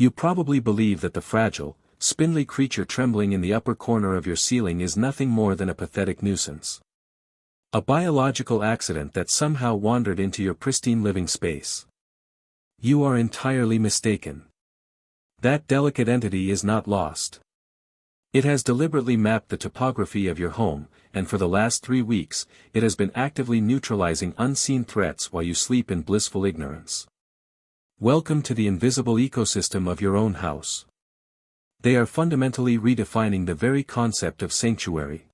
You probably believe that the fragile, spindly creature trembling in the upper corner of your ceiling is nothing more than a pathetic nuisance. A biological accident that somehow wandered into your pristine living space. You are entirely mistaken. That delicate entity is not lost. It has deliberately mapped the topography of your home, and for the last 3 weeks, it has been actively neutralizing unseen threats while you sleep in blissful ignorance. Welcome to the invisible ecosystem of your own house. They are fundamentally redefining the very concept of sanctuary.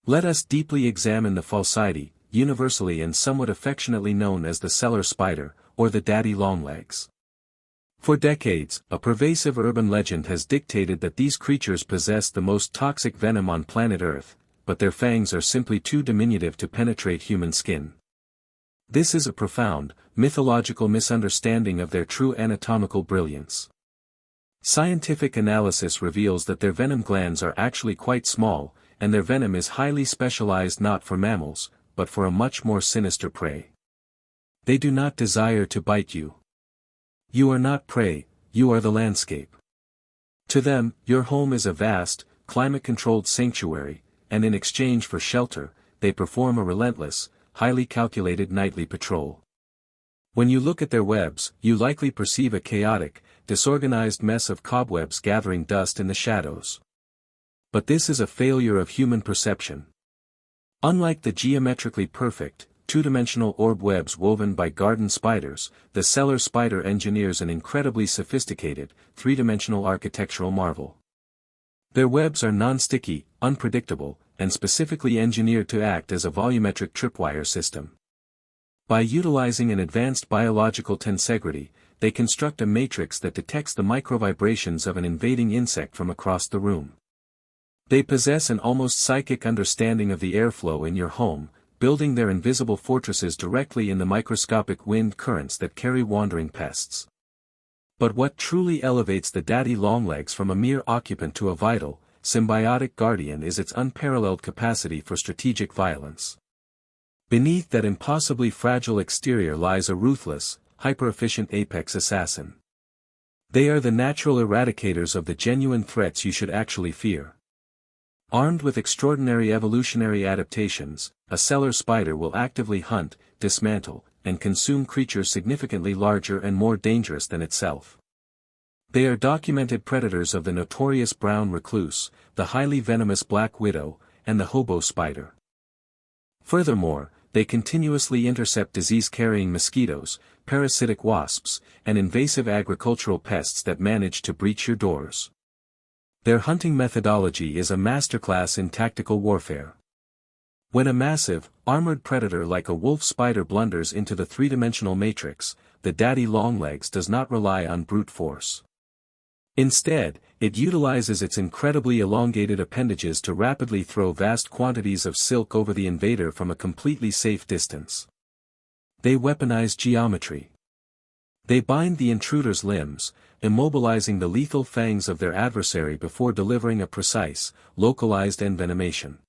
Let us deeply examine the Pholcidae, universally and somewhat affectionately known as the cellar spider, or the daddy longlegs. For decades, a pervasive urban legend has dictated that these creatures possess the most toxic venom on planet Earth, but their fangs are simply too diminutive to penetrate human skin. This is a profound, mythological misunderstanding of their true anatomical brilliance. Scientific analysis reveals that their venom glands are actually quite small, and their venom is highly specialized not for mammals, but for a much more sinister prey. They do not desire to bite you. You are not prey, you are the landscape. To them, your home is a vast, climate-controlled sanctuary, and in exchange for shelter, they perform a relentless, highly calculated nightly patrol. When you look at their webs, you likely perceive a chaotic, disorganized mess of cobwebs gathering dust in the shadows. But this is a failure of human perception. Unlike the geometrically perfect, two-dimensional orb webs woven by garden spiders, the cellar spider engineers an incredibly sophisticated, three-dimensional architectural marvel. Their webs are non-sticky, unpredictable, and specifically engineered to act as a volumetric tripwire system. By utilizing an advanced biological tensegrity, they construct a matrix that detects the microvibrations of an invading insect from across the room. They possess an almost psychic understanding of the airflow in your home, building their invisible fortresses directly in the microscopic wind currents that carry wandering pests. But what truly elevates the daddy longlegs from a mere occupant to a vital, symbiotic guardian is its unparalleled capacity for strategic violence. Beneath that impossibly fragile exterior lies a ruthless, hyper-efficient apex assassin. They are the natural eradicators of the genuine threats you should actually fear. Armed with extraordinary evolutionary adaptations, a cellar spider will actively hunt, dismantle, and consume creatures significantly larger and more dangerous than itself. They are documented predators of the notorious brown recluse, the highly venomous black widow, and the hobo spider. Furthermore, they continuously intercept disease-carrying mosquitoes, parasitic wasps, and invasive agricultural pests that manage to breach your doors. Their hunting methodology is a masterclass in tactical warfare. When a massive, armored predator like a wolf spider blunders into the three-dimensional matrix, the daddy longlegs does not rely on brute force. Instead, it utilizes its incredibly elongated appendages to rapidly throw vast quantities of silk over the invader from a completely safe distance. They weaponize geometry. They bind the intruder's limbs, immobilizing the lethal fangs of their adversary before delivering a precise, localized envenomation.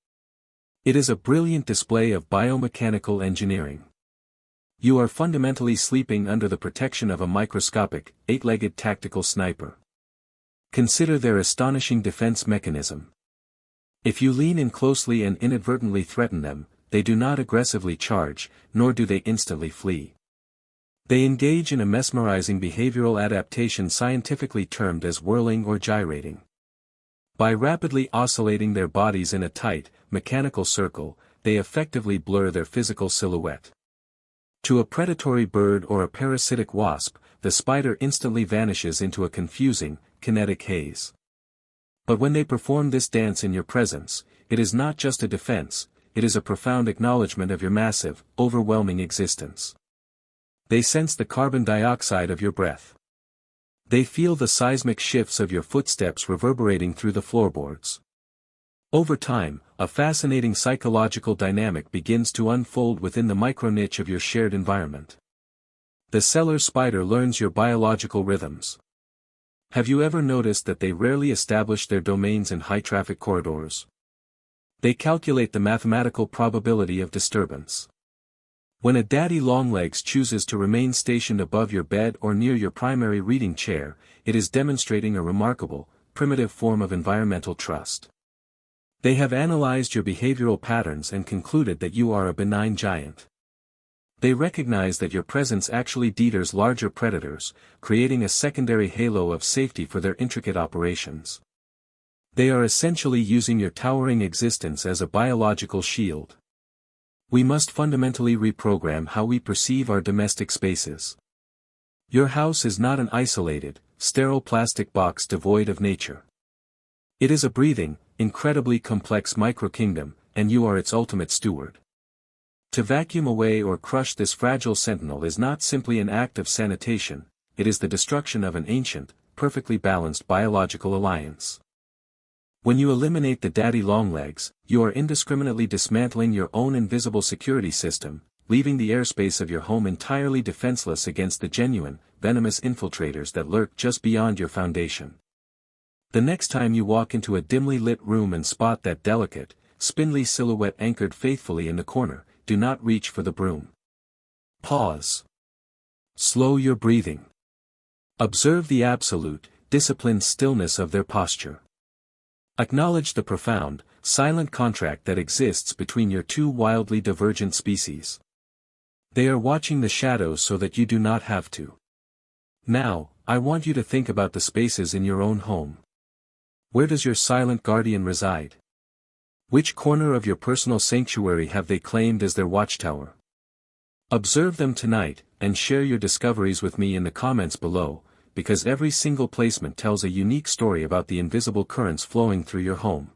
It is a brilliant display of biomechanical engineering. You are fundamentally sleeping under the protection of a microscopic, eight-legged tactical sniper. Consider their astonishing defense mechanism. If you lean in closely and inadvertently threaten them, they do not aggressively charge, nor do they instantly flee. They engage in a mesmerizing behavioral adaptation scientifically termed as whirling or gyrating. By rapidly oscillating their bodies in a tight, mechanical circle, they effectively blur their physical silhouette. To a predatory bird or a parasitic wasp, the spider instantly vanishes into a confusing, kinetic haze. But when they perform this dance in your presence, it is not just a defense, it is a profound acknowledgement of your massive, overwhelming existence. They sense the carbon dioxide of your breath. They feel the seismic shifts of your footsteps reverberating through the floorboards. Over time, a fascinating psychological dynamic begins to unfold within the micro-niche of your shared environment. The cellar spider learns your biological rhythms. Have you ever noticed that they rarely establish their domains in high-traffic corridors? They calculate the mathematical probability of disturbance. When a daddy longlegs chooses to remain stationed above your bed or near your primary reading chair, it is demonstrating a remarkable, primitive form of environmental trust. They have analyzed your behavioral patterns and concluded that you are a benign giant. They recognize that your presence actually deters larger predators, creating a secondary halo of safety for their intricate operations. They are essentially using your towering existence as a biological shield. We must fundamentally reprogram how we perceive our domestic spaces. Your house is not an isolated, sterile plastic box devoid of nature. It is a breathing, incredibly complex microkingdom, and you are its ultimate steward. To vacuum away or crush this fragile sentinel is not simply an act of sanitation, it is the destruction of an ancient, perfectly balanced biological alliance. When you eliminate the daddy longlegs, you are indiscriminately dismantling your own invisible security system, leaving the airspace of your home entirely defenseless against the genuine, venomous infiltrators that lurk just beyond your foundation. The next time you walk into a dimly lit room and spot that delicate, spindly silhouette anchored faithfully in the corner, do not reach for the broom. Pause. Slow your breathing. Observe the absolute, disciplined stillness of their posture. Acknowledge the profound, silent contract that exists between your two wildly divergent species. They are watching the shadows so that you do not have to. Now, I want you to think about the spaces in your own home. Where does your silent guardian reside? Which corner of your personal sanctuary have they claimed as their watchtower? Observe them tonight, and share your discoveries with me in the comments below, because every single placement tells a unique story about the invisible currents flowing through your home.